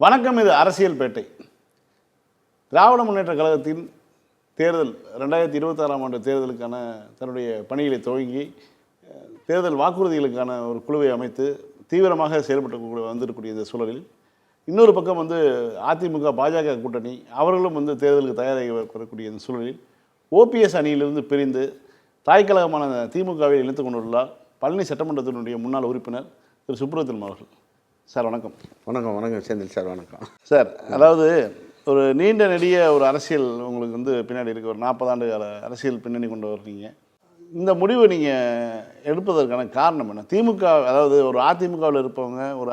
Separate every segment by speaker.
Speaker 1: வணக்கம். இது அரசியல் பேட்டை. திராவிட முன்னேற்ற கழகத்தின் தேர்தல் 2026ஆம் ஆண்டு தேர்தலுக்கான தன்னுடைய பணிகளை துவங்கி தேர்தல் வாக்குறுதிகளுக்கான ஒரு குழுவை அமைத்து தீவிரமாக செயல்பட்டு வந்திருக்கக்கூடிய இந்த சூழலில் இன்னொரு பக்கம் அதிமுக பாஜக கூட்டணி அவர்களும் தேர்தலுக்கு தயாராகி வரக்கூடிய இந்த சூழலில் ஓபிஎஸ் அணியிலிருந்து பிரிந்து தாய்க்கழகமான திமுகவை இணைத்து கொண்டுள்ளார் பழனி சட்டமன்றத்தினுடைய முன்னாள் உறுப்பினர் திரு சுப்ரமணியன் அவர்கள். சார் வணக்கம்.
Speaker 2: வணக்கம். வணக்கம் செந்தில் சார். வணக்கம்
Speaker 1: சார். அதாவது ஒரு நீண்ட நெடிய ஒரு அரசியல் உங்களுக்கு பின்னாடி இருக்குது. ஒரு 40 ஆண்டு கால அரசியல் பின்னணி கொண்டு வர்றீங்க. இந்த முடிவை நீங்கள் எடுப்பதற்கான காரணம் என்ன? திமுக, அதாவது ஒரு அதிமுகவில் இருப்பவங்க, ஒரு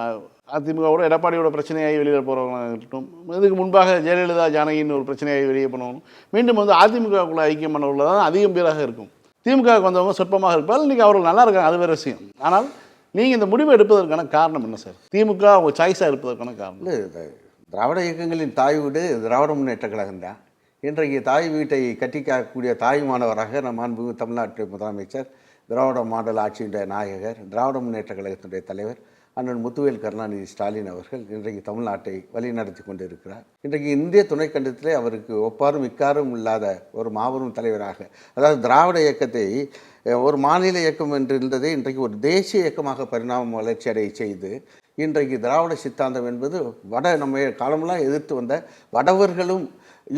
Speaker 1: அதிமுகவோட எடப்பாடியோட பிரச்சனையாகி வெளியே போகிறவங்களாக இருக்கட்டும், இதுக்கு முன்பாக ஜெயலலிதா ஜானகின்னு ஒரு பிரச்சனையாகி வெளியே போனவங்க மீண்டும் அதிமுகவுக்குள்ள ஐக்கியமானவர்கள் தான் அதிகம் பேராக இருக்கும். திமுகவுக்கு வந்தவங்க சொற்பமாக இருப்பால் இன்றைக்கி அவர்கள் நல்லா இருக்காங்க, அது வேறு விஷயம். ஆனால் நீங்கள் இந்த முடிவை எடுப்பதற்கான காரணம் என்ன சார்? திமுக அவங்க சாய்ஸாக இருப்பதற்கான காரணம்
Speaker 2: இல்லை. திராவிட இயக்கங்களின் தாய் வீடு திராவிட முன்னேற்ற கழகம் தான். இன்றைக்கு தாய் வீட்டை கட்டிக்காக்கக்கூடிய தாய் மாணவராக நம் மாண்புமிகு தமிழ்நாட்டு முதலமைச்சர், திராவிட மாடல் ஆட்சியினுடைய நாயகர், திராவிட முன்னேற்ற கழகத்தினுடைய தலைவர் அண்ணன் முத்துவேல் கருணாநிதி ஸ்டாலின் அவர்கள் இன்றைக்கு தமிழ்நாட்டை வழிநடத்தி கொண்டு இருக்கிறார். இன்றைக்கு இந்திய துணைக்கண்டத்திலே அவருக்கு ஒப்பாரும் இக்காரும் இல்லாத ஒரு மாபெரும் தலைவராக, அதாவது திராவிட இயக்கத்தை ஒரு மாநில இயக்கம் என்று இருந்ததை இன்றைக்கு ஒரு தேசிய இயக்கமாக பரிணாமம் வளர்ச்சி அடைய செய்து இன்றைக்கு திராவிட சித்தாந்தம் என்பது நம்ம காலமெல்லாம் எதிர்த்து வந்த வடவர்களும்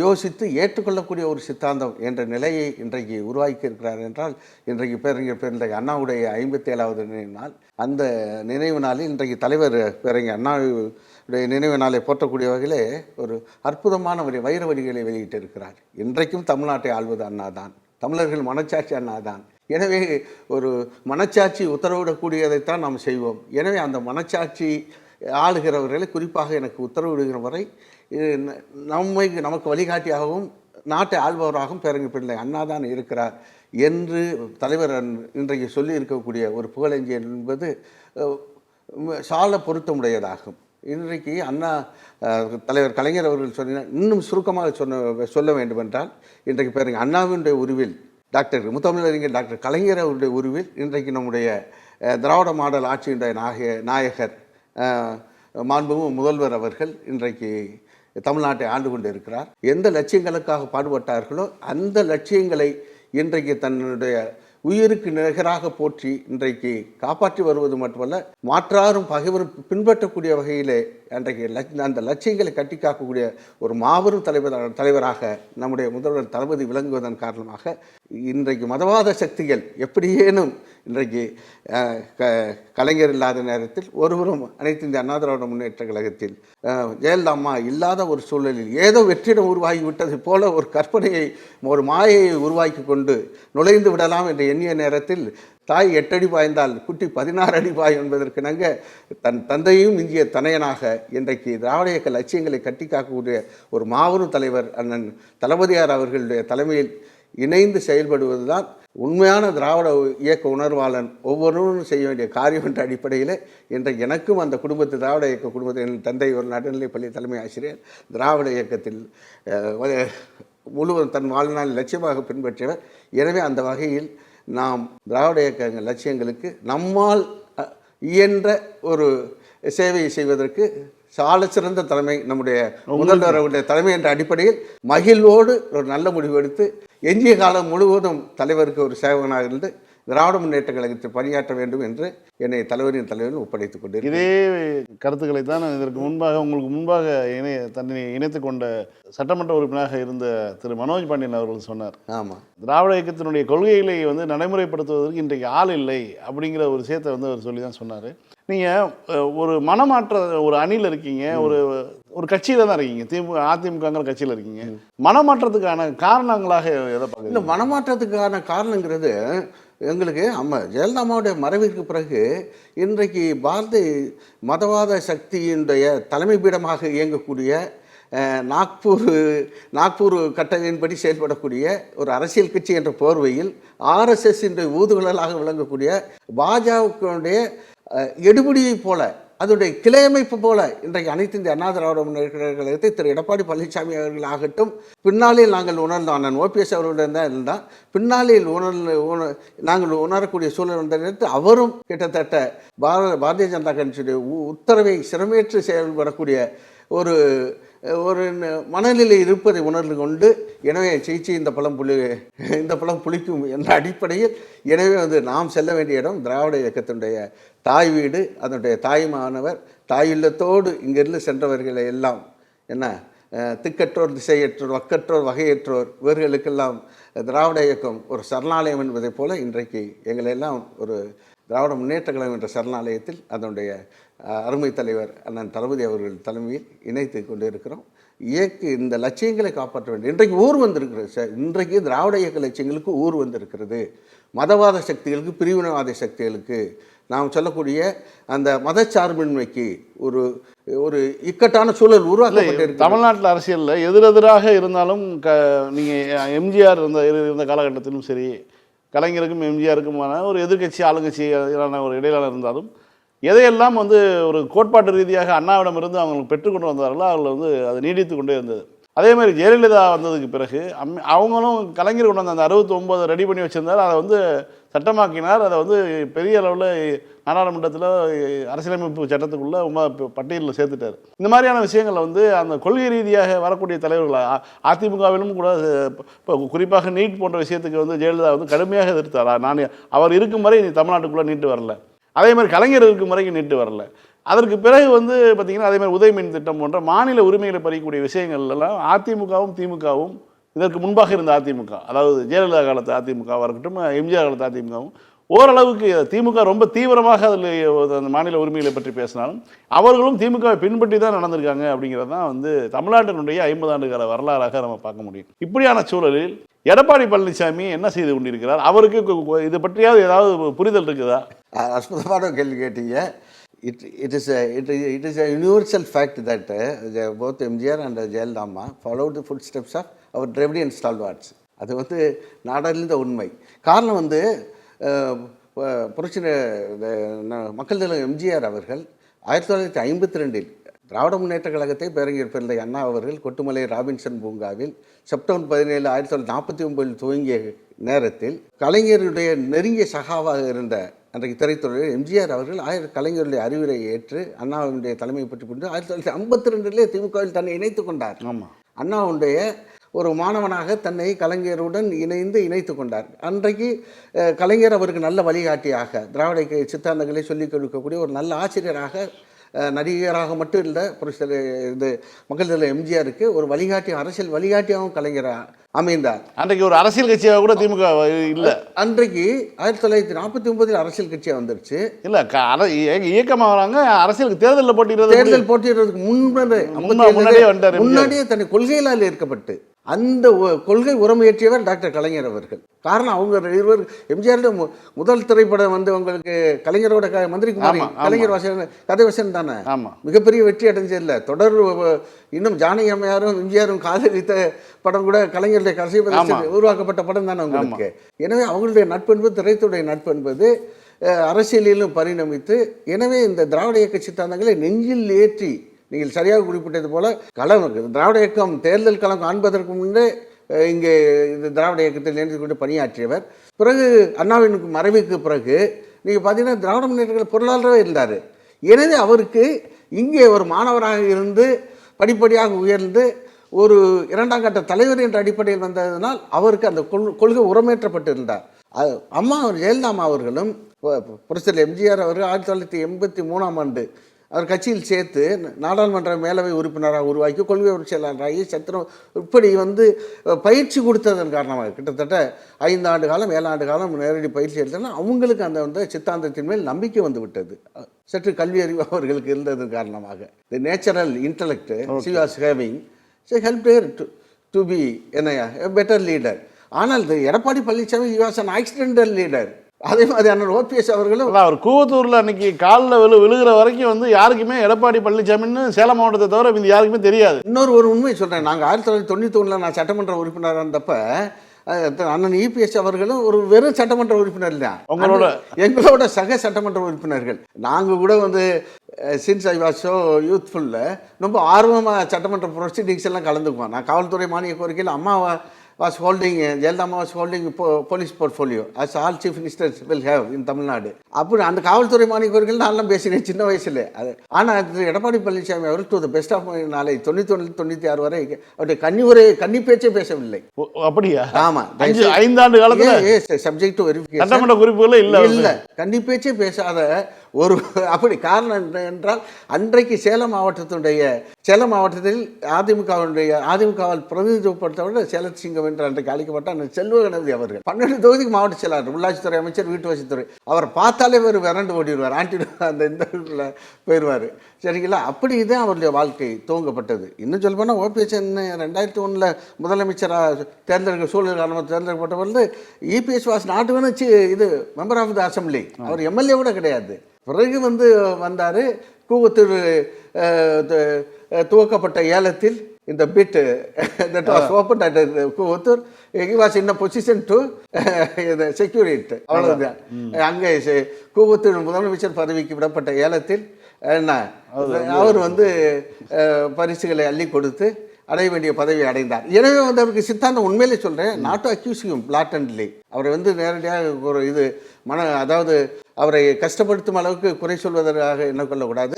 Speaker 2: யோசித்து ஏற்றுக்கொள்ளக்கூடிய ஒரு சித்தாந்தம் என்ற நிலையை இன்றைக்கு உருவாக்கி இருக்கிறார் என்றால், இன்றைக்கு பேரறிஞர் அண்ணாவுடைய 57வது நினைவு நாள். அந்த நினைவு நாளில் இன்றைக்கு தலைவர் பேரறிஞர் அண்ணாவுடைய நினைவு நாளை போற்றக்கூடிய வகையிலே ஒரு அற்புதமான வைர வரிகளை வெளியிட்டு இருக்கிறார். இன்றைக்கும் தமிழ்நாட்டை ஆள்வது அண்ணா தான், தமிழர்கள் மனச்சாட்சி அண்ணா தான். எனவே ஒரு மனச்சாட்சி உத்தரவிடக்கூடியதைத்தான் நாம் செய்வோம். எனவே அந்த மனச்சாட்சி ஆளுகிறவர்களை, குறிப்பாக எனக்கு உத்தரவிடுகிற வரை நமக்கு வழிகாட்டியாகவும் நாட்டை ஆள்பவராகவும் பேரறிஞர் அண்ணா தான் இருக்கிறார் என்று தலைவர் இன்றைக்கு சொல்லி இருக்கக்கூடிய ஒரு புகழஞ்சி என்பது சால பொருத்தமுடையதாகும். இன்றைக்கு அண்ணா தலைவர் கலைஞர் அவர்கள் சொன்ன இன்னும் சுருக்கமாக சொல்ல வேண்டுமென்றால், இன்றைக்கு பேரறிஞர் அண்ணாவினுடைய உருவில் டாக்டர் முத்தமிழறிஞர் டாக்டர் கலைஞர் அவருடைய உருவில் இன்றைக்கு நம்முடைய திராவிட மாடல் ஆட்சியினுடைய நாயகர் மாண்புமிகு முதல்வர் அவர்கள் இன்றைக்கு தமிழ்நாட்டை ஆண்டு கொண்டு இருக்கிறார். எந்த லட்சியங்களுக்காக பாடுபட்டார்களோ அந்த லட்சியங்களை இன்றைக்கு தன்னுடைய உயிருக்கு நிகராக போற்றி இன்றைக்கு காப்பாற்றி வருவது மட்டுமல்ல, மாற்றாரும் பகைவரும் பின்பற்றக்கூடிய வகையிலே அன்றைக்கு அந்த லட்சியங்களை கட்டி காக்கக்கூடிய ஒரு மாபெரும் தலைவராக நம்முடைய முதல்வர் தளபதி விளங்குவதன் காரணமாக இன்றைக்கு மதவாத சக்திகள் எப்படியேனும் இன்றைக்கு கலைஞர் இல்லாத நேரத்தில் ஒருவரும் அனைத்து இந்திய அண்ணா திராவிட முன்னேற்ற கழகத்தில் ஜெயலலிதா அம்மா இல்லாத ஒரு சூழலில் ஏதோ வெற்றிடம் உருவாகி விட்டது போல ஒரு கற்பனையை, ஒரு மாயையை உருவாக்கி கொண்டு நுழைந்து விடலாம் என்று எண்ணிய நேரத்தில் தாய் 8 அடி பாய்ந்தால் குட்டி 16 அடி பாய் என்பதற்கு நாங்கள் தன் தந்தையும் இந்திய தனையனாக இன்றைக்கு திராவிட இயக்க லட்சியங்களை கட்டி காக்கக்கூடிய ஒரு மாபெரும் தலைவர் அண்ணன் தளபதியார் அவர்களுடைய தலைமையில் இணைந்து செயல்படுவது தான் உண்மையான திராவிட இயக்க உணர்வாளன் ஒவ்வொருவரும் செய்ய வேண்டிய காரியம் என்ற அடிப்படையில் இன்றைக்கு எனக்கும் அந்த குடும்பத்தில் திராவிட இயக்க குடும்பத்தில் என் தந்தை ஒரு நடுநிலைப்பள்ளி தலைமை ஆசிரியர், திராவிட இயக்கத்தில் முழுவதும் தன் வாழ்நாள் லட்சியமாக பின்பற்றியவர். எனவே அந்த வகையில் நாம் திராவிட இயக்க லட்சியங்களுக்கு நம்மால் இயன்ற ஒரு சேவையை செய்வதற்கு சால சிறந்த தலைமை நம்முடைய முதல்வருடைய தலைமை என்ற அடிப்படையில் மகிழ்வோடு ஒரு நல்ல முடிவு எடுத்து எஞ்சிய காலம் முழுவதும் தலைவருக்கு ஒரு சேவகனாக இருந்து திராவிட முன்னேற்ற கழகத்தில் பணியாற்ற வேண்டும் என்று என்னை தலைவரின் ஒப்படைத்துக் கொண்டு
Speaker 1: இதே கருத்துக்களை தான் இதற்கு முன்பாக உங்களுக்கு முன்பாக தன்னை இணைத்து கொண்ட சட்டமன்ற உறுப்பினராக இருந்த திரு மனோஜ் பாண்டியன் அவர்கள் சொன்னார்.
Speaker 2: ஆமாம்,
Speaker 1: திராவிட இயக்கத்தினுடைய கொள்கைகளை நடைமுறைப்படுத்துவதற்கு இன்றைக்கு ஆள் இல்லை அப்படிங்கிற ஒரு விஷயத்தை அவர் சொல்லி தான் சொன்னார். நீங்கள் ஒரு மனமாற்ற ஒரு அணியில் இருக்கீங்க, ஒரு கட்சியில் தான் இருக்கீங்க, அதிமுகங்கிற கட்சியில் இருக்கீங்க. மனமாற்றத்துக்கான காரணங்களாக எதை பார்க்க?
Speaker 2: இல்லை, மனமாற்றத்துக்கான காரணங்கிறது எங்களுக்கு ஜெயலலிதா அம்மாவுடைய மறைவிற்கு பிறகு இன்றைக்கு பாரதிய மதவாத சக்தியினுடைய தலைமை பீடமாக இயங்கக்கூடிய நாக்பூர் கட்டளையின்படி செயல்படக்கூடிய ஒரு அரசியல் கட்சி என்ற போர்வையில் RSS ஊதுகுழலாக விளங்கக்கூடிய பாஜகவுடைய எடுபடியை போல, அதனுடைய கிளையமைப்பு போல இன்றைக்கு அனைத்து இந்திய அண்ணா திராவிட முன்னேற்ற கழகத்தை திரு எடப்பாடி பழனிசாமி அவர்கள் ஆகட்டும், பின்னாளில் நாங்கள் உணர்ந்தோம், அண்ணன் OPS அவர்களுடன் தான் இருந்தால் பின்னாளில் நாங்கள் உணரக்கூடிய சூழல் வந்த நேரத்தில் அவரும் கிட்டத்தட்ட பாரதிய ஜனதா கட்சியுடைய உத்தரவை சிரமேற்று செயல்படக்கூடிய ஒரு ஒரு மனநிலை இருப்பதை உணர்ந்து கொண்டு, எனவே சீச்சி இந்த பழம் புளிக்கும் என்ற அடிப்படையில், எனவே வந்து நாம் செல்ல வேண்டிய இடம் திராவிட இயக்கத்தினுடைய தாய் வீடு, அதனுடைய தாய்மானவர், தாயுள்ளத்தோடு இங்கிருந்து சென்றவர்களை எல்லாம் என்ன திக்கற்றோர், திசையற்றோர், வக்கற்றோர், வகையற்றோர், இவர்களுக்கெல்லாம் திராவிட இயக்கம் ஒரு சரணாலயம் என்பதைப் போல இன்றைக்கு எங்களெல்லாம் ஒரு திராவிட முன்னேற்ற கழகம் என்ற சரணாலயத்தில் அதனுடைய அருமை தலைவர் அண்ணன் தளபதி அவர்கள் தலைமையில் இணைத்து கொண்டு இருக்கிறோம். இந்த லட்சியங்களை காப்பாற்ற வேண்டும். இன்றைக்கு ஊர் வந்திருக்கிறது சார். இன்றைக்கு திராவிட இயக்க லட்சியங்களுக்கு ஊர் வந்திருக்கிறது. மதவாத சக்திகளுக்கு, பிரிவினவாத சக்திகளுக்கு, நாம் சொல்லக்கூடிய அந்த மதச்சார்பின்மைக்கு ஒரு ஒரு இக்கட்டான சூழல் உருவாக்கப்பட்டிருக்கு.
Speaker 1: தமிழ்நாட்டில் அரசியலில் எதிரெதிராக இருந்தாலும் நீங்கள் எம்ஜிஆர் இருந்த காலகட்டத்திலும் சரி, கலைஞருக்கும் எம்ஜிஆருக்குமான ஒரு எதிர்கட்சி ஆளுங்கட்சியான ஒரு இடையிலான இருந்தாலும் எதையெல்லாம் வந்து ஒரு கோட்பாட்டு ரீதியாக அண்ணாவிடமிருந்து அவங்களுக்கு பெற்றுக்கொண்டு வந்தார்களோ அவர்கள் வந்து அது நீடித்து கொண்டே இருந்தது. அதே மாதிரி ஜெயலலிதா வந்ததுக்கு பிறகு அவங்களும் கலைஞர் கொண்டு வந்த அந்த 69 ரெடி பண்ணி வச்சுருந்தார். அதை வந்து சட்டமாக்கினார். அதை வந்து பெரிய அளவில் நாடாளுமன்றத்தில் அரசியலமைப்பு சட்டத்துக்குள்ளே பட்டியலில் சேர்த்துட்டார். இந்த மாதிரியான விஷயங்களை வந்து அந்த கொள்கை ரீதியாக வரக்கூடிய தலைவர்கள் அதிமுகவிலும் கூட இப்போ குறிப்பாக நீட் போன்ற விஷயத்துக்கு வந்து ஜெயலலிதா வந்து கடுமையாக எதிர்த்தார். அவர் இருக்கும் வரை தமிழ்நாட்டுக்குள்ளே நீட்டு வரல. அதே மாதிரி கலைஞர் இருக்கும் வரைக்கும் நீட்டு வரல. அதற்கு பிறகு வந்து பார்த்திங்கன்னா அதே மாதிரி உதயமின் திட்டம் போன்ற மாநில உரிமைகளை பறிக்கக்கூடிய விஷயங்கள்லாம் அதிமுகவும் திமுகவும், இதற்கு முன்பாக இருந்த அதிமுக, அதாவது ஜெயலலிதா காலத்து அதிமுகவாக இருக்கட்டும், எம்ஜிஆர் காலத்து அதிமுகவும் ஓரளவுக்கு திமுக ரொம்ப தீவிரமாக அதில் அந்த மாநில உரிமைகளை பற்றி பேசினாலும் அவர்களும் திமுகவை பின்பற்றி தான் நடந்திருக்காங்க. அப்படிங்கிறது தான் வந்து தமிழ்நாட்டினுடைய 50 ஆண்டு கால வரலாறாக நம்ம பார்க்க முடியும். இப்படியான சூழலில் எடப்பாடி பழனிசாமி என்ன செய்து கொண்டிருக்கிறார்? அவருக்கு இது பற்றியாவது ஏதாவது புரிதல் இருக்குதா?
Speaker 2: அற்புதமான கேள்வி கேட்டீங்க. It is a universal fact that both MGR and Jayalalitha followed the footsteps of our Dravidian stalwarts. அது வந்து நாடறிந்த உண்மை. காரணம் வந்து புரட்சி மக்கள் தலைவர் எம்ஜிஆர் அவர்கள் 1952 திராவிட முன்னேற்ற கழகத்தை பேரறிஞர் பிள்ளை அண்ணா அவர்கள் கொட்டுமலை ராபின்சன் பூங்காவில் செப்டம்பர் 17, 1949 துவங்கிய நேரத்தில் கலைஞருடைய நெருங்கிய சகாவாக இருந்த அன்றைக்கு திரைத்துறையில் எம்ஜிஆர் அவர்கள் கலைஞருடைய அறிவுரையை ஏற்று அண்ணாவுடைய தலைமையை பற்றி கொண்டு 1952 திமுகவில் தன்னை இணைத்து கொண்டார்.
Speaker 1: ஆமாம்,
Speaker 2: அண்ணாவுடைய ஒரு மாணவனாக தன்னை கலைஞருடன் இணைத்து கொண்டார். அன்றைக்கு கலைஞர் அவருக்கு நல்ல வழிகாட்டியாக திராவிட சித்தாந்தங்களை சொல்லிக் கொடுக்கக்கூடிய ஒரு நல்ல ஆசிரியராக, நடிகராக மட்டும் இல்லை, இது மக்கள் தலைவர் எம்ஜிஆருக்கு ஒரு வழிகாட்டி, அரசியல் வழிகாட்டியாகவும் கலைஞராக அமைந்தார்.
Speaker 1: அன்றைக்கு ஒரு அரசியல் கட்சியாக கூட திமுக இல்லை.
Speaker 2: அன்றைக்கு 1949 அரசியல் கட்சியாக வந்துருச்சு.
Speaker 1: இல்லை, இயக்கமாக வராங்க. அரசியலுக்கு தேர்தல்
Speaker 2: போட்டியிடுறதுக்கு முன்னாடியே தன்னை கொள்கைகளால் ஈர்க்கப்பட்டு அந்த கொள்கை உரமையேற்றியவர் டாக்டர் கலைஞர் அவர்கள். காரணம், அவங்க இருவர் எம்ஜிஆர் முதல் திரைப்படம் வந்து உங்களுக்கு கலைஞரோட மந்திரி குமாரி, கலைஞர் கதை வசனம் தானே மிகப்பெரிய வெற்றி அடைஞ்சதில்லை. தொடர் இன்னும் ஜானகி அம்மையாரும் எம்ஜிஆரும் காதலித்த படம் கூட கலைஞருடைய கடைசி உருவாக்கப்பட்ட படம் தானே அவங்களுக்கு. எனவே அவங்களுடைய நட்பு என்பது, திரைத்துடைய நட்பு என்பது அரசியலிலும் பரிணமித்து, எனவே இந்த திராவிட இயக்க சித்தாந்தங்களை நெஞ்சில் ஏற்றி, நீங்கள் சரியாக குறிப்பிட்டது போல திராவிட இயக்கம் தேர்தல் களம் காண்பதற்கு முன்னே இங்கே இந்த திராவிட இயக்கத்தில் நினைத்து கொண்டு பணியாற்றியவர். பிறகு அண்ணாவின் மறைவுக்கு பிறகு நீங்கள் பார்த்தீங்கன்னா திராவிட முன்னேற்ற பொருளாளராகவே இருந்தார். எனவே அவருக்கு இங்கே ஒரு மாணவராக இருந்து படிப்படியாக உயர்ந்து ஒரு 2ஆம் கட்ட தலைவர் என்ற அடிப்படையில் வந்ததனால் அவருக்கு அந்த கொள்கை உரமேற்றப்பட்டிருந்தார். அம்மா ஜெயலலிதா அவர்களும் புரட்சியாளர் எம்ஜிஆர் அவர்கள் 1983ஆம் ஆண்டு அவர் கட்சியில் சேர்த்து நாடாளுமன்ற மேலவை உறுப்பினராக உருவாக்கி கொள்கை செயலாளராகி சத்திரம் இப்படி வந்து பயிற்சி கொடுத்ததன் காரணமாக கிட்டத்தட்ட 5 ஆண்டு காலம் 7 ஆண்டு காலம் நேரடி பயிற்சி எடுத்தோன்னா அவங்களுக்கு அந்த வந்து சித்தாந்தத்தின் மேல் நம்பிக்கை வந்து விட்டது. சற்று கல்வி அறிவு அவர்களுக்கு இருந்ததன் காரணமாக the natural intellect she was having help her to be a better leader. ஆனால் Edappadi Palaniswami he was an accidental leader. அதே மாதிரி அண்ணன் ஓபிஎஸ் அவர்களும்
Speaker 1: அவர் கூவத்தூரில் அன்னைக்கு காலில் விழுகிற வரைக்கும் வந்து யாருக்குமே எடப்பாடி பழனிசாமின்னு சேலம் மாவட்டத்தை தவிர இது யாருக்குமே தெரியாது.
Speaker 2: ஒரு உண்மை சொல்கிறேன். நாங்கள் 1991 நான் சட்டமன்ற உறுப்பினராக இருந்தப்ப அண்ணன் இபிஎஸ் அவர்களும் ஒரு வெறும் சட்டமன்ற உறுப்பினர் தான், எங்களோட சக சட்டமன்ற உறுப்பினர்கள். நாங்கள் கூட வந்து சின்ஸ் ஐ வாஸ் ஸோ யூத்ஃபுல்ல ரொம்ப ஆர்வமாக சட்டமன்ற ப்ரொசீடிங்ஸ் எல்லாம் கலந்துக்குவோம். நான் காவல்துறை மானிய கோரிக்கையில் அம்மாவை was holding, Jayalalitha was holding police portfolio, as all chief ministers will have in Tamil Nadu. அப்படி அந்த காவல்துறை மாணவர்கள் நான்லாம் பேசினேன் சின்ன வயசில். அது ஆனால் அது Edappadi Palaniswami hour to the best of நாளை 91 96 வரை அவருடைய கன்னி பேச்சே பேசவில்லை.
Speaker 1: அப்படியா?
Speaker 2: ஆமாம்,
Speaker 1: 5 ஆண்டு காலத்தில்
Speaker 2: சப்ஜெக்ட் டு வெரிஃபிகேஷன்
Speaker 1: சட்டமன்ற குறிப்புகள் இல்லை,
Speaker 2: கன்னி பேச்சே பேசாத ஒரு அப்படி காரணம் என்றால் அன்றைக்கு சேலம் மாவட்டத்தில் அதிமுகவால் பிரதிநிதித்துவப்படுத்தப்பட்ட சேலசிங்கம் என்று அன்றைக்கு அழைக்கப்பட்ட அந்த செல்வ கணபதி அவர்கள் 12 தொகுதிக்கு மாவட்ட செயலாளர், உள்ளாட்சித்துறை அமைச்சர், வீட்டு வசதித்துறை. அவர் பார்த்தாலே ஒரு விரண்டு ஓடிடுவார், அந்த இந்த போயிடுவார். சரிங்களா? அப்படி தான் அவருடைய வாழ்க்கை துவங்கப்பட்டது. இன்னும் சொல்ல போனால் ஓபிஎஸ் 2001 முதலமைச்சராக சூழல் காரணமாக தேர்ந்தெடுக்கப்பட்டவர் இபிஎஸ் வாஸ் நாட்டு வேணுச்சு இது மெம்பர் ஆஃப் த அசம்பிளி, அவர் எம்எல்ஏ கூட கிடையாது. பிறகு வந்தார். கூவத்தூர் துவக்கப்பட்ட ஏலத்தில் இந்த bit that was open at Koovathur, he was in a position to secure it. அவ்வளவுதான். அங்கே கூவத்தூர் முதலமைச்சர் பதவிக்கு விடப்பட்ட ஏலத்தில் என்ன அவர் பரிசுகளை அள்ளி கொடுத்து அடைய வேண்டிய பதவி அடைந்தார். எனவே அவருக்கு சித்தாந்தம் உண்மையிலே சொல்கிறேன், நாட் டு அக்யூஸ் ஹிம் பிளாட்டன்ட்லி. அவரை நேரடியாக ஒரு இது அதாவது அவரை கஷ்டப்படுத்தும் அளவுக்கு குறை சொல்வதற்காக என்ன கொள்ளக்கூடாது.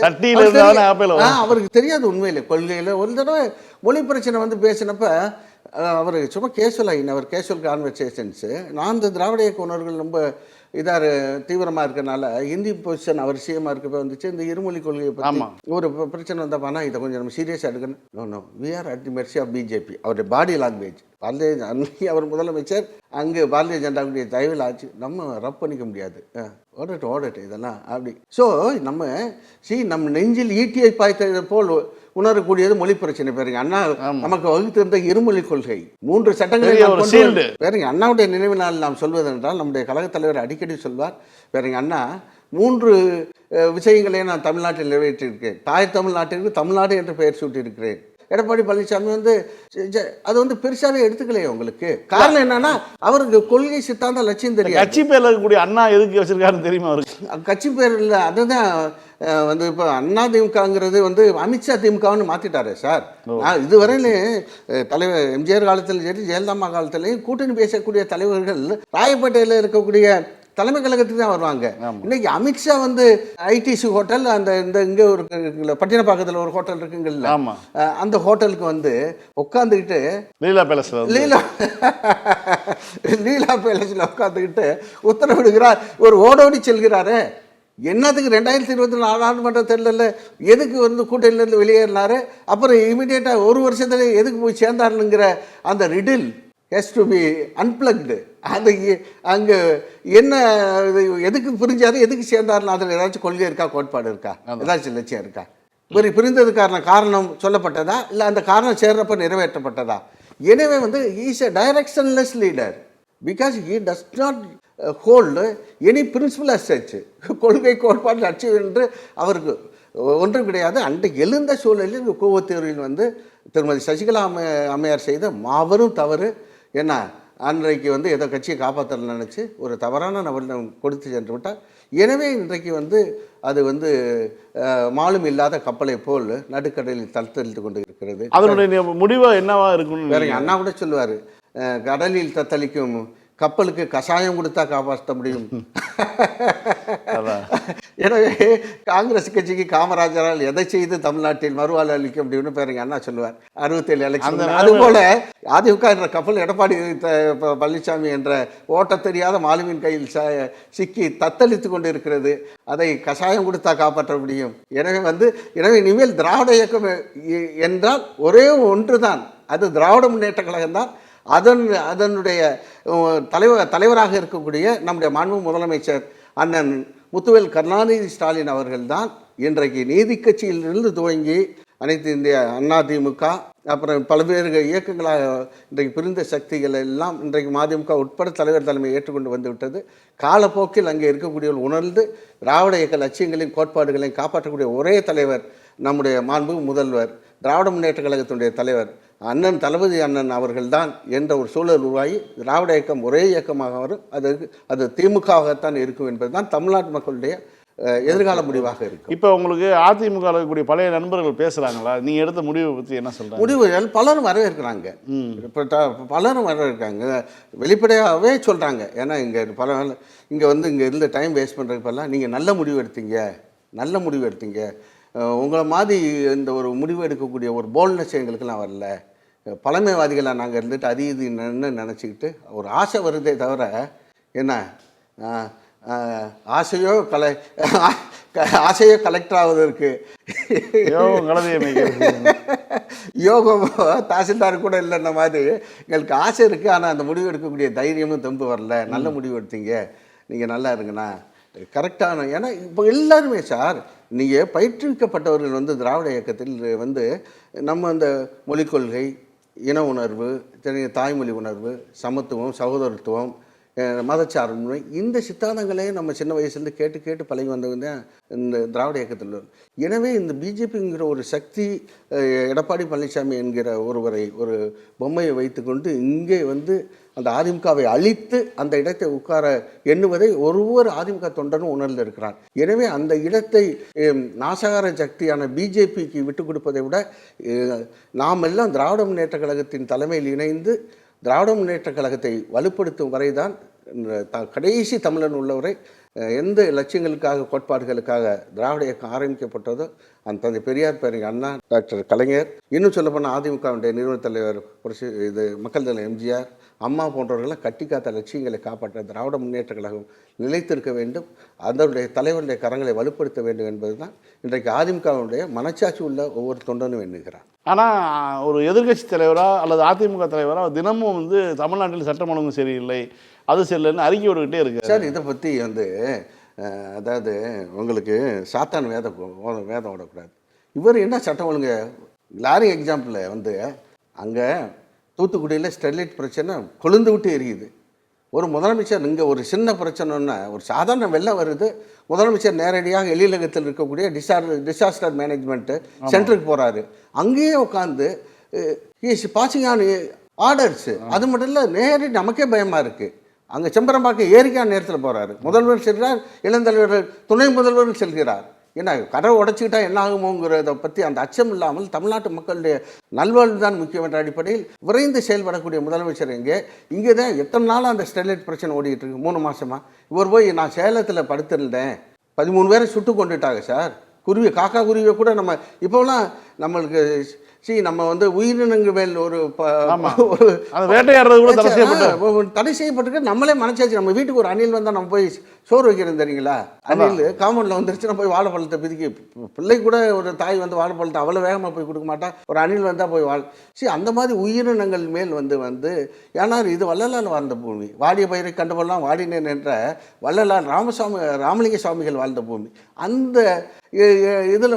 Speaker 2: அவருக்கு தெரியாது உண்மையிலே கொள்கையில். ஒரு தடவை மொழி பிரச்சனை பேசினப்ப அவர் சும்மா கேஷுவல் கான்வர்சேஷன்ஸு. நான் இந்த திராவிட இயக்க உணர்வுகள் ரொம்ப தீவிரமாக இருக்கிறனால ஹிந்தி பொசிஷன் அவர் சிஎம்மாக இருக்கப்போ இந்த இருமொழி கொள்கையை பற்றி ஒரு பிரச்சனை வந்தப்பானா இதை கொஞ்சம் நம்ம சீரியஸாக எடுக்கணும். No we are at the mercy of BJP. அவருடைய பாடி லாங்குவேஜ் அன்னைக்கு அவர் முதலமைச்சர், அங்கே பாரதிய ஜனதாவுடைய தயவில் ஆச்சு, நம்ம ரப் பண்ணிக்க முடியாது. ஓடட்டு இதெல்லாம் அப்படி. ஸோ நம்ம நெஞ்சில் ஈட்டியை பாய்த்தது போல் உணரக்கூடியது மொழி பிரச்சனை. பாருங்க, அண்ணா நமக்கு வகுத்திருந்த இருமொழி கொள்கை 3 சட்டங்களை பாருங்க. அண்ணாவுடைய நினைவு நாள் நாம் சொல்வதென்றால் நம்முடைய கழகத் தலைவர் அடிக்கடி சொல்வார், பாருங்க அண்ணா 3 விஷயங்களையும் நான் தமிழ்நாட்டில் நிறைவேற்றியிருக்கேன். தாய் தமிழ்நாட்டிற்கு தமிழ்நாடு என்று பெயர் சூட்டியிருக்கிறேன். எடப்பாடி பழனிசாமி அது பெருசாவே எடுத்துக்கலையே உங்களுக்கு. காரணம் என்னன்னா அவருக்கு கொள்கை சித்தாந்த லட்சியம் தெரியும்.
Speaker 1: கட்சி பேர்ல இருக்கக்கூடிய அண்ணா எதுக்கு வச்சிருக்காருன்னு தெரியுமா அவருக்கு?
Speaker 2: கட்சி பேர் இல்லை, அதுதான் இப்போ அண்ணா திமுகங்கிறது அமித்ஷா திமுகன்னு மாற்றிட்டாரு சார். இதுவரையிலும் தலைவர் எம்ஜிஆர் காலத்திலும் சரி ஜெயலலிதா காலத்திலையும் கூட்டணி பேசக்கூடிய தலைவர்கள் ராயப்பேட்டையில் இருக்கக்கூடிய தலைமை கழகத்துக்கு தான் வருவாங்க. இன்னைக்கு அமித்ஷா ஐடிசி ஹோட்டல் இங்கே ஒரு பட்டினப்பாக்கத்தில் ஒரு ஹோட்டல் இருக்குங்கல்ல, அந்த ஹோட்டலுக்கு உட்காந்துக்கிட்டு லீலா பேலஸில் உட்காந்துக்கிட்டு உத்தரவிடுகிறார். ஒரு ஓடோடி செல்கிறாரு. என்னத்துக்கு 2024 நாடாளுமன்ற தேர்தலில் எதுக்கு கூட்டணியிலேருந்து வெளியேறினாரு, அப்புறம் இமீடியட்டாக ஒரு வருஷத்துல எதுக்கு போய் சேர்ந்தாருங்கிற அந்த riddle has to be unplugged. அது அங்கே என்ன எதுக்கு பிரிஞ்சாரு, எதுக்கு சேர்ந்தாருன்னு அதில் ஏதாச்சும் கொள்கை இருக்கா, கோட்பாடு இருக்கா, ஏதாச்சும் லட்சியம் இருக்கா? பிரிந்ததுக்கான காரணம் சொல்லப்பட்டதா, இல்லை அந்த காரணம் சேர்றப்ப நிறைவேற்றப்பட்டதா? எனவே is a directionless leader because he does not hold any principle as such. கொள்கை கோட்பாடு லட்சியம் என்று அவருக்கு ஒன்றும் கிடையாது. அன்றைக்கு எழுந்த சூழலில் கூவத்தூரில் திருமதி சசிகலா அம்மையார் செய்த மாபெரும் தவறு என்ன, அன்றைக்கு ஏதோ கட்சியை காப்பாற்ற நினச்சி ஒரு தவறான நபரிடம் கொடுத்து சென்று விட்டார். எனவே இன்றைக்கு அது மாலும் இல்லாத கப்பலை போல் நடுக்கடலில் தத்தளித்து கொண்டு இருக்கிறது.
Speaker 1: அதனுடைய முடிவு என்னவா இருக்கும்?
Speaker 2: வேற அண்ணா கூட சொல்லுவார், கடலில் தத்தளிக்கும் கப்பலுக்கு கஷாயம் கொடுத்தா காப்பாற்ற முடியும். எனவே காங்கிரஸ் கட்சிக்கு காமராஜரால் எதை செய்து தமிழ்நாட்டில் மறுவாழ்வு அளிக்க முடியும்னு பேருங்க அண்ணா சொல்லுவார் 67 எலெக்ஷன். அதுபோல அதிமுக என்ற கப்பல் எடப்பாடி பழனிசாமி என்ற ஓட்ட தெரியாத மாலுமின் கையில் சிக்கி தத்தளித்து கொண்டு இருக்கிறது. அதை கஷாயம் கொடுத்தா காப்பாற்ற முடியும். எனவே இனிமேல் திராவிட இயக்கம் என்றால் ஒரே ஒன்று தான், அது திராவிட முன்னேற்ற கழகம் தான். அதனுடைய தலைவராக இருக்கக்கூடிய நம்முடைய மாண்பு முதலமைச்சர் அண்ணன் முத்துவேல் கருணாநிதி ஸ்டாலின் அவர்கள்தான் இன்றைக்கு நீதி கட்சியிலிருந்து துவங்கி அனைத்து இந்திய அண்ணா திமுக அப்புறம் பல்வேறு இயக்கங்களாக இன்றைக்கு பிரிந்த சக்திகள் எல்லாம் இன்றைக்கு மதிமுக உட்பட தலைவர் தலைமையை ஏற்றுக்கொண்டு வந்துவிட்டது. காலப்போக்கில் அங்கே இருக்கக்கூடியவர்கள் உணர்ந்து திராவிட இயக்க லட்சியங்களின் கோட்பாடுகளையும் காப்பாற்றக்கூடிய ஒரே தலைவர் நம்முடைய மாண்பு முதல்வர் திராவிட முன்னேற்ற கழகத்தினுடைய தலைவர் அண்ணன் தளபதி அண்ணன் அவர்கள்தான் என்ற ஒரு சூழல் உருவாகி திராவிட இயக்கம் ஒரே இயக்கமாக வரும். அது திமுகவாகத்தான் இருக்கும் என்பதுதான் தமிழ்நாட்டு மக்களுடைய எதிர்கால முடிவாக இருக்கும்.
Speaker 1: இப்போ உங்களுக்கு அதிமுக இருக்கக்கூடிய பழைய நண்பர்கள் பேசுகிறாங்களா? நீங்கள் எடுத்த முடிவை பற்றி என்ன சொல்கிறாங்க?
Speaker 2: முடிவுகள் பலரும் வரவேற்கிறாங்க. இப்போ பலரும் வரவேற்கிறாங்க, வெளிப்படையாகவே சொல்கிறாங்க. ஏன்னா இங்கே இங்கே இருந்த டைம் வேஸ்ட் பண்ணுறதுக்கெல்லாம் நீங்கள் நல்ல முடிவு எடுத்தீங்க, நல்ல முடிவு எடுத்தீங்க, உங்களை மாதிரி இந்த ஒரு முடிவு எடுக்கக்கூடிய ஒரு போல்ட்னஸ் எங்களுக்கெல்லாம் வரல, பழமைவாதிகளாக நாங்கள் இருந்துட்டு அது இது நினச்சிக்கிட்டு ஒரு ஆசை வருதே தவிர என்ன ஆசையோ கலெக்டர் ஆவதற்கு யோகம் தாசில்தார் கூட இல்லைன்ன மாதிரி எங்களுக்கு ஆசை இருக்குது. ஆனால் அந்த முடிவு எடுக்கக்கூடிய தைரியமும் தெம்பு வரல. நல்ல முடிவு எடுத்தீங்க, நீங்கள் நல்லா இருங்கண்ணா, கரெக்டான. ஏன்னா இப்போ எல்லாருமே சார், நீங்கள் பயிற்றுவிக்கப்பட்டவர்கள் திராவிட இயக்கத்தில் நம்ம அந்த மொழிக் கொள்கை, இன உணர்வு, தாய்மொழி உணர்வு, சமத்துவம், சகோதரத்துவம், மதச்சார்பின்மை, இந்த சித்தாந்தங்களே நம்ம சின்ன வயசுலேருந்து கேட்டு கேட்டு பழகி வந்தவங்க தான் இந்த திராவிட இயக்கத்தில். எனவே இந்த பிஜேபிங்கிற ஒரு சக்தி, எடப்பாடி பழனிசாமி என்கிற ஒருவரை, ஒரு பொம்மையை வைத்துக்கொண்டு இங்கே அந்த அதிமுகவை அழித்து அந்த இடத்தை உட்கார எண்ணுவதை ஒவ்வொரு அதிமுக தொண்டனும் உணர்ந்து இருக்கிறார். எனவே அந்த இடத்தை நாசகார சக்தியான பிஜேபிக்கு விட்டு கொடுப்பதை விட நாம் எல்லாம் திராவிட முன்னேற்ற கழகத்தின் தலைமையில் இணைந்து திராவிட முன்னேற்ற கழகத்தை வலுப்படுத்தும் வரைதான் கடைசி தமிழன் உள்ளவரை எந்த லட்சியங்களுக்காக, கோட்பாடுகளுக்காக திராவிட இயக்கம் ஆரம்பிக்கப்பட்டதோ அந்த தந்தை பெரியார், பேரறிஞர் அண்ணா, டாக்டர் கலைஞர், இன்னும் சொல்லப்போனால் அதிமுகவுடைய நிறுவனத் தலைவர் மக்கள் தலைவர் எம்ஜிஆர், அம்மா போன்றவர்களெல்லாம் கட்டி காத்த லட்சியங்களை காப்பாற்ற திராவிட முன்னேற்ற கழகம் நிலைத்திருக்க வேண்டும், அதனுடைய தலைவருடைய கரங்களை வலுப்படுத்த வேண்டும் என்பது தான் இன்றைக்கு அதிமுகவுடைய மனச்சாட்சி உள்ள ஒவ்வொரு தொண்டனும் எண்ணுகிறார்.
Speaker 1: ஆனால் ஒரு எதிர்கட்சி தலைவராக அல்லது அதிமுக தலைவராக தினமும் தமிழ்நாட்டில் சட்டம் ஒழுங்கு சரியில்லை, அது சரியில்லைன்னு அறிக்கை விட்டுக்கிட்டே இருக்கு
Speaker 2: சார். இதை பற்றி அதாவது உங்களுக்கு சாத்தான் வேதம் விடக்கூடாது. இவர் என்ன சட்டம் ஒழுங்கு லாரி எக்ஸாம்பிளில் அங்கே தூத்துக்குடியில் ஸ்டெர்லைட் பிரச்சனை கொழுந்து விட்டு எரியுது. ஒரு முதலமைச்சர் இங்கே ஒரு சின்ன பிரச்சனைன்னா, ஒரு சாதாரண வெள்ளம் வருது, முதலமைச்சர் நேரடியாக எழிலகத்தில் இருக்கக்கூடிய டிசாஸ்டர் மேனேஜ்மெண்ட்டு சென்டருக்கு போகிறாரு. அங்கேயே உட்காந்து பாசிங் ஆன் ஆர்டர்ஸு. அது மட்டும் இல்லை, நேரடி நமக்கே பயமாக இருக்குது. அங்கே செம்பரம்பாக்கம் ஏரிக்கான நேரத்தில் போகிறாரு, முதல்வர் செல்கிறார், இளந்தலைவர்கள், துணை முதல்வர் செல்கிறார். ஏன்னா கடை உடைச்சிக்கிட்டா என்ன ஆகுமோங்கிறத பற்றி அந்த அச்சம் இல்லாமல் தமிழ்நாட்டு மக்களுடைய நல்வாழ்வு தான் முக்கியம் என்ற அடிப்படையில் விரைந்து செயல்படக்கூடிய முதலமைச்சர் இங்கே தான் எத்தனை நாள் அந்த ஸ்டெர்லைட் பிரச்சனை ஓடிக்கிட்டு இருக்கு, 3 மாதமாக. இவர் போய் நான் சேலத்தில் படுத்திருந்தேன், 13 பேரை சுட்டு கொண்டுட்டாங்க சார். காக்கா குருவியை கூட நம்ம இப்போலாம் நம்மளுக்கு நம்ம உயிரினங்கள் மேல் ஒரு
Speaker 1: வேட்டையாடுறது கூட
Speaker 2: தடை செய்யப்பட்டிருக்கு. நம்மளே மனசாச்சு, நம்ம வீட்டுக்கு ஒரு அணில் வந்தால் நம்ம போய் சோறு வைக்கிறோம் தெரியுங்களா? அணில் காம்பவுண்டில் வந்துருச்சுன்னா போய் வாழைப்பழத்தை பிதிக்கி, பிள்ளை கூட ஒரு தாய் வாழைப்பழத்தை அவ்வளோ வேகமாக போய் கொடுக்க மாட்டா, ஒரு அணில் வந்தால் போய் அந்த மாதிரி உயிரினங்கள் மேல் ஏன்னா இது வள்ளலால் வாழ்ந்த பூமி, வாடிய பயிரை கண்டபோலாம் வாடினேன் என்ற வள்ளலால் ராமலிங்க சுவாமிகள் வாழ்ந்த பூமி. அந்த இதில்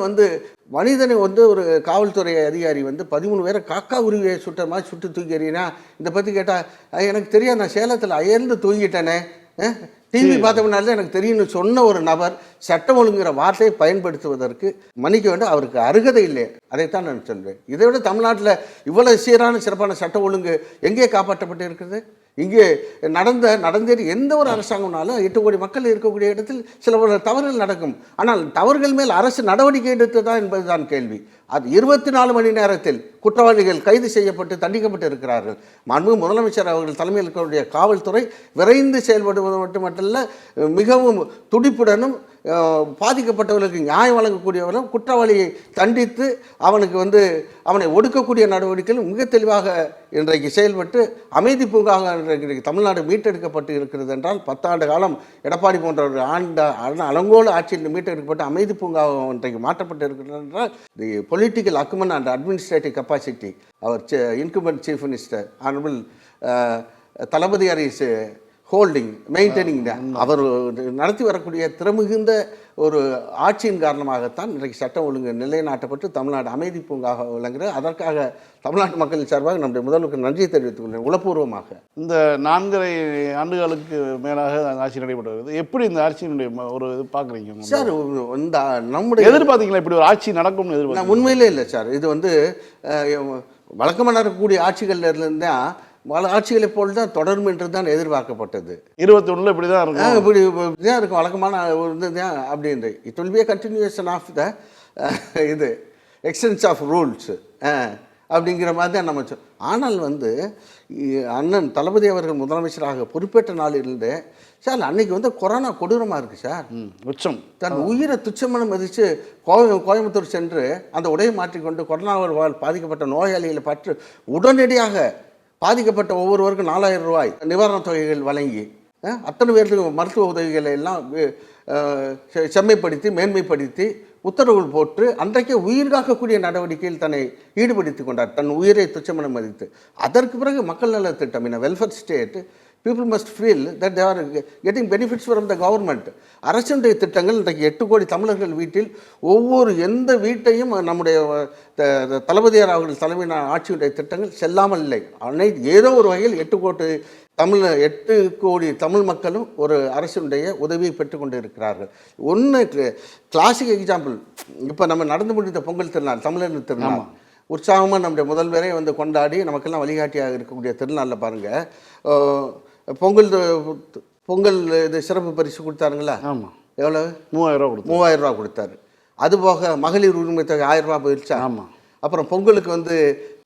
Speaker 2: மனிதனை ஒரு காவல்துறை அதிகாரி 13 பேரை காக்கா உருவியை சுட்ட மாதிரி சுட்டு தூக்கி எறியினா, இதை பற்றி கேட்டால் எனக்கு தெரியாது, நான் சேலத்தில் அயர்ந்து தூங்கிட்டேனே, டிவி பார்த்தோம்னால எனக்கு தெரியும்னு சொன்ன ஒரு நபர் சட்டம் ஒழுங்குங்கிற வார்த்தையை பயன்படுத்துவதற்கு மன்னிக்க வேண்டும், அவருக்கு அருகதை இல்லை. அதைத்தான் நான் சொல்வேன். இதை விட தமிழ்நாட்டில் இவ்வளோ சீரான சிறப்பான சட்ட ஒழுங்கு எங்கே காப்பாற்றப்பட்டு இருக்கிறது? இங்கே நடந்தேறி எந்த ஒரு அரசாங்கம்னாலும் 8 கோடி மக்கள் இருக்கக்கூடிய இடத்தில் சில தவறுகள் நடக்கும். ஆனால் தவறுகள் மேல் அரசு நடவடிக்கை எடுத்ததா என்பதுதான் கேள்வி. அது 24 மணி நேரத்தில் குற்றவாளிகள் கைது செய்யப்பட்டு தண்டிக்கப்பட்டு இருக்கிறார்கள். மாண்புமிகு முதலமைச்சர் அவர்கள் தலைமையில் இருக்கக்கூடிய காவல்துறை விரைந்து செயல்படுவது மட்டுமல்ல, மிகவும் துடிப்புடனும் பாதிக்கப்பட்டவர்களுக்கு நியாயம் வழங்கக்கூடியவர்களும் குற்றவாளியை தண்டித்து அவனுக்கு அவனை ஒடுக்கக்கூடிய நடவடிக்கைகள் மிக தெளிவாக இன்றைக்கு செயல்பட்டு அமைதி பூங்காக இன்றைக்கு தமிழ்நாடு மீட்டெடுக்கப்பட்டு இருக்கிறது என்றால் 10 ஆண்டு காலம் எடப்பாடி போன்றவர்கள் அலங்கோல ஆட்சியில் மீட்டெடுக்கப்பட்டு அமைதி பூங்காக இன்றைக்கு மாற்றப்பட்டு இருக்கிறது என்றால் the political acumen and administrative capacity அவர் incumbent chief minister honourable Thalapathi ஹாரிஸ் ஹோல்டிங் மெயின்டைனிங் அவர் நடத்தி வரக்கூடிய திறமிகுந்த ஒரு ஆட்சியின் காரணமாகத்தான் இன்றைக்கு சட்டம் ஒழுங்கு நிலைநாட்டப்பட்டு தமிழ்நாடு அமைதி பூங்காக விளங்குகிறது. அதற்காக தமிழ்நாட்டு மக்களின் சார்பாக நம்முடைய முதல்வருக்கு நன்றியை தெரிவித்துக் கொள்கிறேன் உளப்பூர்வமாக.
Speaker 1: இந்த 4.5 ஆண்டுகளுக்கு மேலாக ஆட்சி நடைபெற்று வருகிறது. எப்படி இந்த ஆட்சியினுடைய ஒரு இது பார்க்குறீங்க
Speaker 2: சார்? இந்த நம்முடைய
Speaker 1: எதிர்பார்த்தீங்களா இப்படி ஒரு ஆட்சி நடக்கும்னு எதிர்பார்த்தீங்க?
Speaker 2: உண்மையிலே இல்லை சார். இது வழக்கமாக இருக்கக்கூடிய ஆட்சிகள்ல இருந்தால் ஆட்சிகளை போல் தான் தொடரும் என்று தான் எதிர்பார்க்கப்பட்டது.
Speaker 1: 21 இப்படி தான் இருக்கும்.
Speaker 2: இப்படி தான் இருக்கும் வழக்கமான இது தான் அப்படின்ற. It will be a continuation of the இது எக்ஸ்டென்ஸ் ஆஃப் ரூல்ஸ் அப்படிங்கிற மாதிரி தான் நம்ம ஆனால் வந்து அண்ணன் தளபதி அவர்கள் முதலமைச்சராக பொறுப்பேற்ற நாளிலிருந்து சார் அன்னைக்கு வந்து கொரோனா கொடூரமாக இருக்குது சார்.
Speaker 1: உச்சம்.
Speaker 2: தன் உயிரை துச்சமனம் மதித்து கோயம்புத்தூர் சென்று அந்த உடையை மாற்றிக்கொண்டு கொரோனாவால் பாதிக்கப்பட்ட நோயாளிகளை பற்றி உடனடியாக பாதிக்கப்பட்ட ஒவ்வொருவருக்கும் 4000 ரூபாய் நிவாரணத் தொகைகள் வழங்கி அத்தனை பேருக்கு மருத்துவ உதவிகளை எல்லாம் செம்மைப்படுத்தி மேன்மைப்படுத்தி உத்தரவுகள் போட்டு அன்றைக்கே உயிர் காக்கக்கூடிய நடவடிக்கையில் தன்னை ஈடுபடுத்தி கொண்டார், தன் உயிரை துச்சமனம் மதித்து. அதற்கு பிறகு மக்கள் நல திட்டம் in welfare state people must feel that they are getting benefits from the government. அரசுடைய திட்டங்கள் இன்றைக்கு 8 கோடி தமிழர்கள் வீட்டில் ஒவ்வொரு எந்த வீட்டையும் நம்முடைய தளபதியார் அவர்கள் தலைமையிலான ஆட்சியுடைய திட்டங்கள் செல்லாமல் இல்லை. ஏதோ ஒரு வகையில் 8 கோடி தமிழ் மக்களும் ஒரு அரசினுடைய உதவியை பெற்றுக்கொண்டு இருக்கிறார்கள். ஒன்று கிளாசிக் எக்ஸாம்பிள், இப்போ நம்ம நடந்து முடிந்த பொங்கல் திருநாள், தமிழர் திருநாள் உற்சாகமாக நம்முடைய முதல்வரே வந்து கொண்டாடி நமக்கெல்லாம் வழிகாட்டியாக இருக்கக்கூடிய திருநாளில் பாருங்கள், பொங்கல் இது சிறப்பு பரிசு கொடுத்தாருங்களா?
Speaker 1: ஆமாம்.
Speaker 2: எவ்வளோ?
Speaker 1: 3000 ரூபா
Speaker 2: கொடுத்தாரு. அதுபோக மகளிர் உரிமை தொகை 1000 ரூபா போயிடுச்சா?
Speaker 1: ஆமாம்.
Speaker 2: அப்புறம் பொங்கலுக்கு வந்து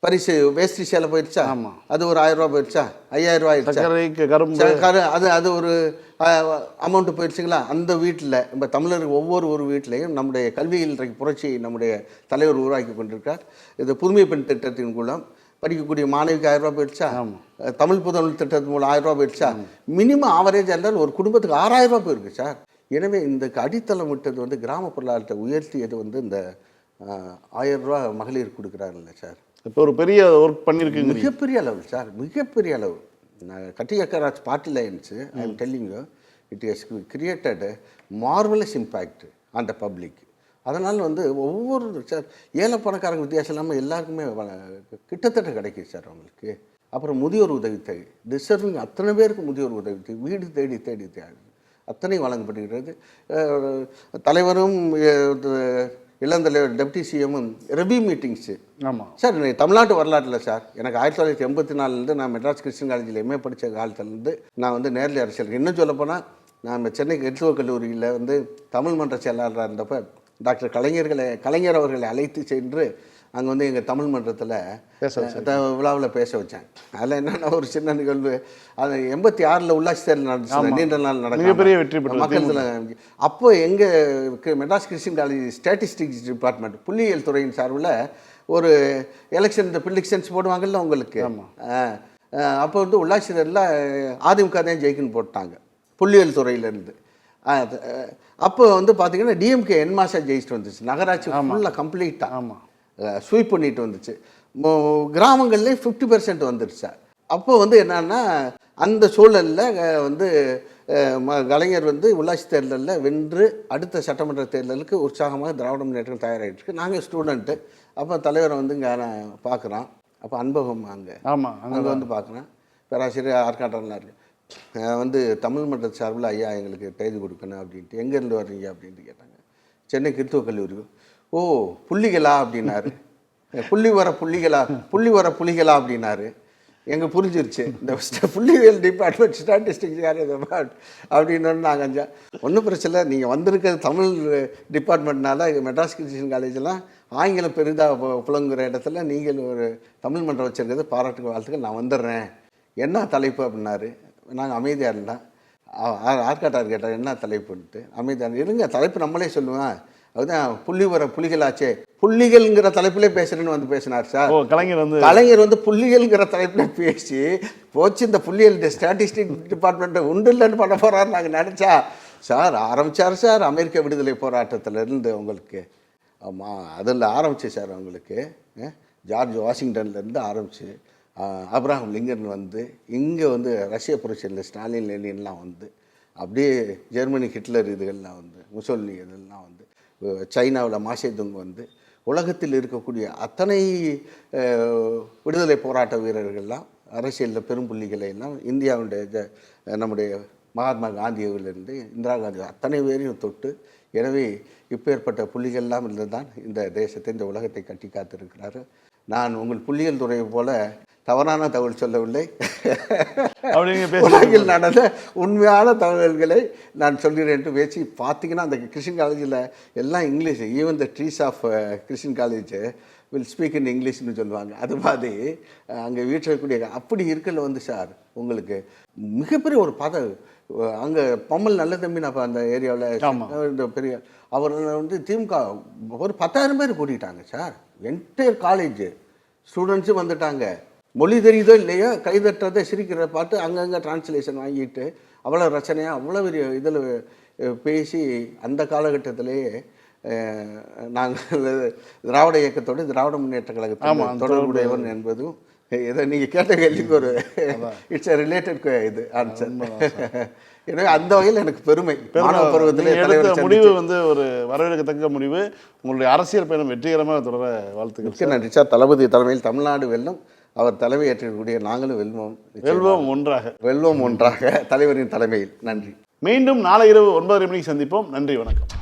Speaker 2: பரிசு வேஷ்டி சேலை போயிடுச்சா?
Speaker 1: ஆமாம்.
Speaker 2: அது ஒரு 1000 ரூபா போயிடுச்சா? 5000 ரூபா ஆயிடுச்சா?
Speaker 1: கரும்பு
Speaker 2: அது ஒரு அமௌண்ட்டு போயிடுச்சுங்களா? அந்த வீட்டில் நம்ம தமிழருக்கு ஒவ்வொரு வீட்டிலையும் நம்முடைய கல்வியில் இன்றைக்கு புரட்சி நம்முடைய தலைவர் உருவாக்கி கொண்டிருக்கார். இது புதுமை பெண் திட்டத்தின் மூலம் படிக்கக்கூடிய மாணவிக்கு 1000 ரூபா போயிடுச்சா? தமிழ் புதல் திட்டத்தின் மூலம் 1000 ரூபா போயிடுச்சா? மினிமம் ஆவரேஜ் இருந்தால் ஒரு குடும்பத்துக்கு 6000 ரூபா போயிருக்கு சார். எனவே இந்த அடித்தளம் விட்டது வந்து கிராம பொருளாதாரத்தை உயர்த்தியது வந்து இந்த 1000 ரூபா மகளிர் கொடுக்குறாருல்ல சார்.
Speaker 1: இப்போ ஒரு பெரிய ஒர்க் பண்ணியிருக்கு,
Speaker 2: மிகப்பெரிய அளவு சார், மிகப்பெரிய அளவு. நான் கட்டியக்கராஜ் party lines I am telling you it has created marvellous impact on the public. அதனால் வந்து ஒவ்வொரு சார் ஏழை பணக்காரங்க வித்தியாசம் இல்லாமல் எல்லாருக்குமே கிட்டத்தட்ட கிடைக்குது சார் அவங்களுக்கு. அப்புறம் முதியோர் உதவித்தொகை டிசர்விங் அத்தனை பேருக்கு முதியோர் உதவித்தொகை வீடு தேடி அத்தனை வழங்கப்படுகிறது. தலைவரும் இளந்தலைவர் டெப்டி சிஎம்மும் ரெவ்யூ மீட்டிங்ஸு.
Speaker 1: ஆமாம்
Speaker 2: சார் தமிழ்நாட்டு வரலாற்றில் சார் எனக்கு 1984 நான் மெட்ராஸ் கிறிஸ்டின் காலேஜில் எம்ஏ படித்த காலத்துலேருந்து நான் வந்து நேரடி அரசியலுக்கு, இன்னும் சொல்லப்போனால் நான் சென்னை கிறிஸ்துவ கல்லூரியில் வந்து தமிழ் மன்ற செயலாளராக இருந்தப்போ டாக்டர் கலைஞர் அவர்களை அழைத்து சென்று அங்கே வந்து எங்கள் தமிழ் மன்றத்தில் விழாவில் பேச வச்சேன். அதில் என்னென்னா ஒரு சின்ன நிகழ்வு, அது 86 உள்ளாட்சி தேர்தல் நடந்துச்சு, நீண்ட நாள் நடக்கும் மக்கள். அப்போ எங்கள் Madras Christian college statistics department புள்ளியியல் துறையின் சார்பில் ஒரு எலெக்ஷன் ப்ரிடிக்ஷன்ஸ் போடுவாங்கல்ல உங்களுக்கு. அப்போ வந்து உள்ளாட்சி தேர்தலில் அதிமுக தான் ஜெயிக்குன்னு போட்டாங்க புள்ளியியல் துறையிலேருந்து. அப்போ வந்து பார்த்தீங்கன்னா டிஎம்கே என்மாசா ஜெயிச்சுட்டு வந்துச்சு, நகராட்சி ஃபுல்லாக கம்ப்ளீட்டாக ஸ்வீப் பண்ணிட்டு வந்துச்சு, கிராமங்கள்லேயும் 50% வந்துருச்சா. அப்போ வந்து என்னன்னா அந்த சூழலில் வந்து கலைஞர் வந்து உள்ளாட்சி தேர்தலில் வென்று அடுத்த சட்டமன்ற தேர்தலுக்கு உற்சாகமாக திராவிட முன்னேற்றம் தயாராகிட்டு நாங்கள் ஸ்டூடெண்ட்டு. அப்போ தலைவரை வந்து இங்கே நான் பார்க்குறான். அப்போ அன்பகம் அங்கே வந்து பார்க்குறேன், பேராசிரியர் ஆர்காட்டம்லாம் இருக்குது. வந்து தமிழ் மன்ற சார்பில் ஐயா எங்களுக்கு தேதி கொடுக்கணும் அப்படின்ட்டு. எங்கேருந்து வர்றீங்க அப்படின்ட்டு கேட்டாங்க. சென்னை கிறித்துவ கல்லூரி. ஓ புள்ளிகளா அப்படின்னாரு. புள்ளி வர புள்ளிகளா அப்படின்னாரு. எங்கள் புரிஞ்சிருச்சு, இந்த புள்ளிவியல் டிபார்ட்மெண்ட் ஸ்டாட்டிஸ்டிக்ஸ் யார் அப்படின்னு. நாங்கள் ஒன்றும் பிரச்சனை, நீங்கள் வந்திருக்கிறது தமிழ் டிபார்ட்மெண்ட்னால மெட்ராஸ் கிறிஸ்டியன் காலேஜெலாம் ஆங்கிலம் பெரிதாக புலங்குற இடத்துல நீங்கள் ஒரு தமிழ் மன்றம் வச்சுருக்கிறது பாராட்டுக்கு வாழ்த்துக்கள், நான் வந்துடுறேன், என்ன தலைப்பு அப்படின்னாரு. நாங்கள் அமைதியாக இருந்தோம். ஆர்காட்டார் கேட்டார் என்ன தலைப்புன்ட்டு. அமைதியாக இருங்க, தலைப்பு நம்மளே சொல்லுவேன், அதுதான் புலிகளாச்சே, புள்ளிகள்ங்கிற தலைப்பிலே பேசுகிறேன்னு வந்து பேசினார் சார். கலைஞர் வந்து புள்ளிகள்ங்கிற தலைப்பிலே பேசி போச்சு. இந்த புள்ளியல் ஸ்டாட்டிஸ்டிக் டிபார்ட்மெண்ட்டை உண்டு இல்லைன்னு பண்ண போகிறாரு நாங்கள் நினச்சா. சார் ஆரம்பித்தார் சார் அமெரிக்க விடுதலை போராட்டத்திலேருந்து உங்களுக்கு. ஆமாம் அதில் ஆரம்பிச்சு சார் அவங்களுக்கு ஜார்ஜ் வாஷிங்டன்லேருந்து ஆரம்பிச்சு அப்ரஹாம் லிங்கன் வந்து இங்கே வந்து ரஷ்ய புரட்சியில் ஸ்டாலின் லெனின்லாம் வந்து அப்படியே ஜெர்மனி ஹிட்லர் இதுகள்லாம் வந்து முசோலினி இதெல்லாம் வந்து சைனாவில் மாசேதுங் வந்து உலகத்தில் இருக்கக்கூடிய அத்தனை விடுதலை போராட்ட வீரர்கள்லாம் அரசியலில் பெரும் புள்ளிகளை எல்லாம் இந்தியாவுடைய நம்முடைய மகாத்மா காந்தியிலிருந்து இந்திரா காந்தி அத்தனை பேரையும் தொட்டு, எனவே இப்பேற்பட்ட புள்ளிகள்லாம் இருந்து தான் இந்த தேசத்தை இந்த உலகத்தை கட்டி காத்திருக்கிறாரு. நான் உங்கள் புள்ளியியல் துறையை போல தவறான தகவல் சொல்லவில்லை.
Speaker 1: அப்படி நீங்கள்
Speaker 2: உலகில் நடந்த உண்மையான தகவல்களை நான் சொல்கிறேன் என்று பேசி பார்த்தீங்கன்னா, அந்த கிறிஸ்டின் காலேஜில் எல்லாம் English. Even the trees of Christian college will speak in இங்கிலீஷ்னு சொல்லுவாங்க. அது மாதிரி அங்கே வீட்டில் இருக்கக்கூடிய அப்படி இருக்கல வந்து சார் உங்களுக்கு மிகப்பெரிய ஒரு அங்கே பொம்மல் நல்ல தம்பி நான் அந்த ஏரியாவில் இந்த பெரிய அவர் வந்து திமுக ஒரு 10,000 பேர் கூட்டிட்டாங்க சார். என்டையர் காலேஜ் ஸ்டூடெண்ட்ஸும் வந்துட்டாங்க. மொழி தெரியுதோ இல்லையோ கைதட்டுறதை சிரிக்கிறத பார்த்து அங்கங்கே டிரான்ஸ்லேஷன் வாங்கிட்டு அவ்வளோ ரச்சனையாக அவ்வளோ பெரிய இதில் பேசி அந்த காலகட்டத்திலேயே நாங்கள் திராவிட இயக்கத்தோடு திராவிட முன்னேற்ற கழகத்தோடு தொடர்புடையவன் என்பதும் இதை நீங்கள் கேட்ட கேள்விக்கு ஒரு இட்ஸ் ரிலேட்டட் இது ஆன்சர். எனவே அந்த வகையில் எனக்கு பெருமை. பருவத்தில்
Speaker 1: முடிவு வந்து ஒரு வரவேற்கத்தக்க முடிவு. உங்களுடைய அரசியல் பயணம் வெற்றிகரமாக தொடர வாழ்த்துக்கள்.
Speaker 2: நன்றி சார். தளபதி தலைமையில் தமிழ்நாடு வெல்லும். அவர் தலைமை ஏற்றக்கூடிய நாங்களும் வெல்வோம் ஒன்றாக தலைவரின் தலைமையில். நன்றி.
Speaker 1: மீண்டும் நாளை இரவு 9:30 மணிக்கு சந்திப்போம். நன்றி, வணக்கம்.